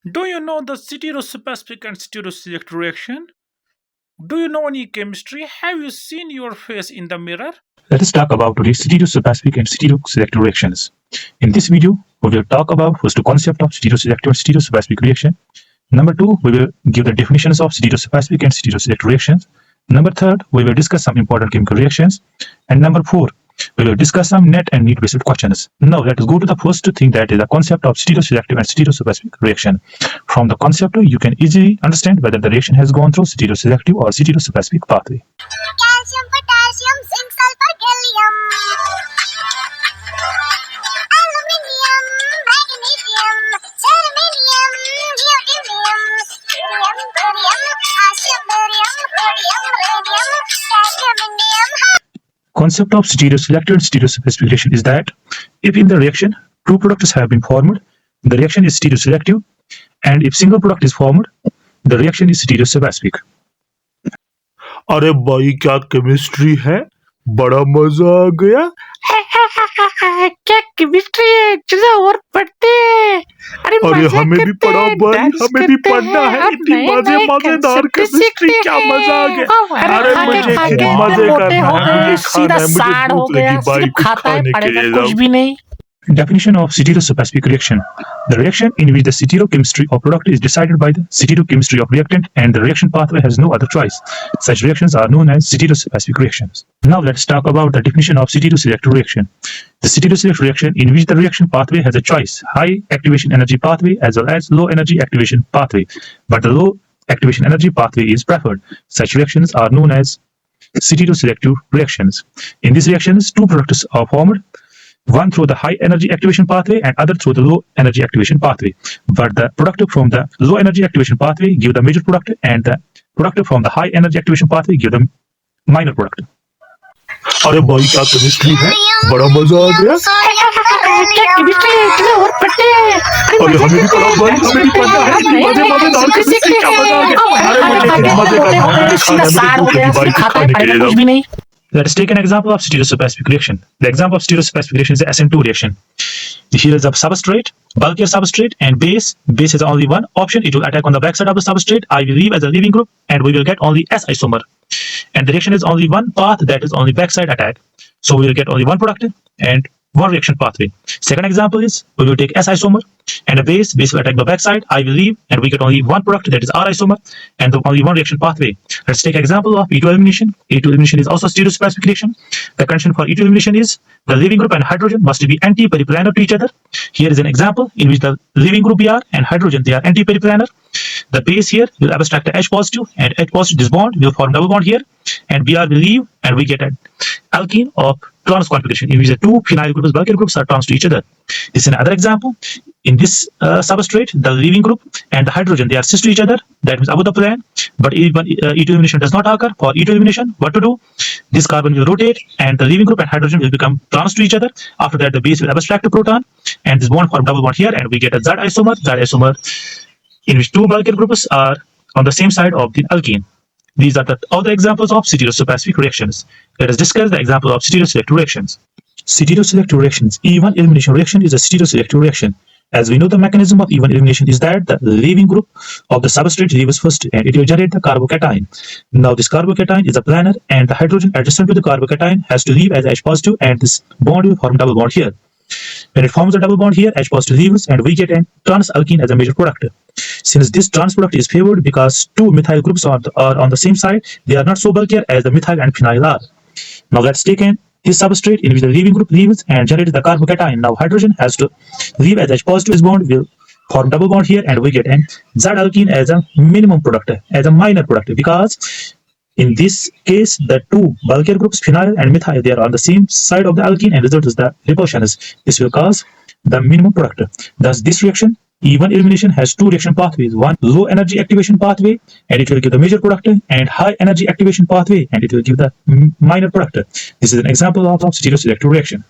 Do you know the stereospecific and stereoselect reaction? Do you know any chemistry? Have you seen your face in the mirror? Let us talk about today's stereospecific and stereoselective reactions. In this video, we will talk about first the concept of stereoselective and stereospecific reaction. Number two, we will give the definitions of stereospecific and stereoselective reactions. Number third, we will discuss some important chemical reactions. And number four, we will discuss some net and need-based questions. Now let us go to the first thing, that is the concept of stereoselective and stereospecific reaction. From the concept, you can easily understand whether the reaction has gone through stereoselective or stereospecific pathway. Calcium, potassium, zinc, sulfur, gallium, aluminium, magnesium, germanium, neodymium, barium, calcium, barium, rhodium, radium, cadmium. Concept of stereoselective and stereospecific reaction is that if in the reaction two products have been formed, the reaction is stereoselective, and if single product is formed, the reaction is stereospecific. अरे भाई क्या chemistry है, बड़ा मजा आ गया। क्या chemistry है, चलो और पढ़ते हैं। अरे हमें भी पढ़ा भाई, हमें भी पढ़ना है। इतनी मजेदार केमिस्ट्री, क्या मजा आ गया। अरे मुझे मजे करना है, सीधा साड़ हो गया, सिर्फ खाता है, पढ़ेगा कुछ भी नहीं। Definition of stereospecific reaction. The reaction in which the stereochemistry of product is decided by the stereochemistry of reactant and the reaction pathway has no other choice. Such reactions are known as stereospecific reactions. Now let's talk about the definition of stereoselective reaction. The stereoselective reaction in which the reaction pathway has a choice, high activation energy pathway as well as low energy activation pathway, but the low activation energy pathway is preferred. Such reactions are known as stereoselective reactions. In these reactions, two products are formed, one through the high energy activation pathway and other through the low energy activation pathway. But the product from the low energy activation pathway give the major product, and the product from the high energy activation pathway give the minor product. अरे भाई क्या chemistry है, बड़ा मजा आ गया। क्या chemistry है, चलो और पढ़ते हैं। अरे हमें भी पढ़ा भाई, हमें भी पढ़ना है। इतनी मजेदार केमिस्ट्री, क्या मजा आ गया। अरे मुझे मजे करना है, सीधा साड़ हो गया, सिर्फ खाता है, पढ़ेगा कुछ भी नहीं। Let us take an example of stereospecific reaction. The example of stereospecific reaction is the SN2 reaction. Here is a substrate, bulkier substrate, and base. Base is only one option. It will attack on the backside of the substrate. I will leave as a leaving group, and we will get only S isomer. And the reaction is only one path, that is only backside attack. So we will get only one product and one reaction pathway. Second example is we will take S isomer and a base. Base will attack the backside. I will leave, and we get only one product, that is R isomer, and only one reaction pathway. Let's take example of E2 elimination. E2 elimination is also stereospecific reaction. The condition for E2 elimination is the leaving group and hydrogen must be anti-periplanar to each other. Here is an example in which the leaving group Br and hydrogen, they are anti-periplanar. The base here will abstract the H positive, and H positive, this bond will form double bond here, and Br will leave, and we get an alkene of trans configuration in which the two phenyl groups, bulkier groups, are trans to each other. This is another example. In this substrate, the leaving group and the hydrogen, they are cis to each other. That means above the plane. But even E2 elimination does not occur. For E2 elimination, what to do? This carbon will rotate, and the leaving group and hydrogen will become trans to each other. After that, the base will abstract a proton, and this bond form double bond here, and we get a Z isomer. Z isomer in which two bulkier groups are on the same side of the alkene. These are the other examples of stereospecific reactions. Let us discuss the example of stereoselective reactions. Stereoselective reactions. E1 elimination reaction is a stereoselective reaction. As we know, the mechanism of E1 elimination is that the leaving group of the substrate leaves first, and it will generate the carbocation. Now this carbocation is a planar, and the hydrogen adjacent to the carbocation has to leave as H positive, and this bond will form double bond here. When it forms a double bond here, H positive leaves, and we get a trans alkene as a major product. Since this trans product is favored because two methyl groups are on the same side, they are not so bulkier as the methyl and phenyl are. Now let's take this substrate in which the leaving group leaves and generates the carbocation. Now hydrogen has to leave as H positive. This bond will form double bond here, and we get an Z alkene as a minimum product, as a minor product, because in this case the two bulkier groups, phenyl and methyl, they are on the same side of the alkene, and result is the repulsions. This will cause the minimum product. Thus this reaction, E1 elimination, has two reaction pathways. One low energy activation pathway, and it will give the major product, and high energy activation pathway, and it will give the minor product. This is an example of stereoselective reaction.